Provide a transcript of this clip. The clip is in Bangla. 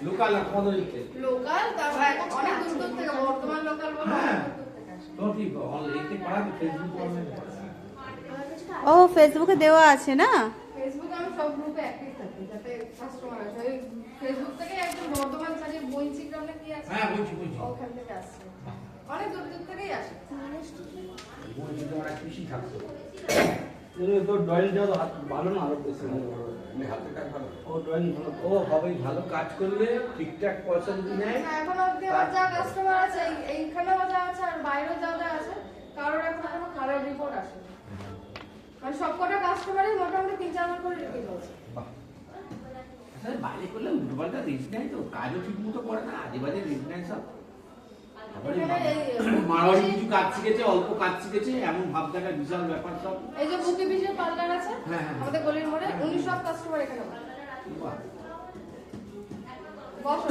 লোকাল না কত লিখতে লোকাল তারপর অনেক দূর থেকে বর্তমান লোকাল বলে তো ঠিক অনলাইনে পড়া তো ফেসবুক অনলাইনে ও ফেসবুকে দেওয়া আছে না? ফেসবুকে আমি সব গ্রুপে অ্যাক্টিভ থাকি যাতে কাস্টমার আসে। ওই ফেসবুক থেকে একদম বর্তমান সাজে বইছি গ্রামে কি আছে, হ্যাঁ বলছি ওখান থেকে আসছে, অনেক দূর দূর থেকেই আসে। বলছি তো অনেক খুশি থাকতো তো ড্রয়িং যাও ভালো না আরো বেশি হাতে কাজ ভালো ও ড্রয়িং ভালো ও হবেই ভালো কাজ করলে ঠিকঠাক পয়সা যদি নেয় এখন অবধি আমার যা কাস্টমার আছে এইখানেও যা আছে আর বাইরেও যা যা আছে কারোর এখন কোনো খারাপ রিপোর্ট আসে না। মানে সবকটা কাস্টমারই মোটামুটি 3-4 বার করে রিপিট হচ্ছে। আসলে বাইরে করলে উল্টোপাল্টা রিস্ক নেয় তো কাজও ঠিক মতো করে না আজে বাজে রিস্ক নেয় সব মারোয়ারি কিছু কাজ শিখেছে অল্প কাজ শিখেছে এমন ভাব দেখার বিশাল ব্যাপার সব এই যে বুকে বিশের পার্লার আছে হ্যাঁ, হ্যাঁ। আমাদের গলির মোড়ে, উনি সব কাস্টমার এখানে বাহ। বসো।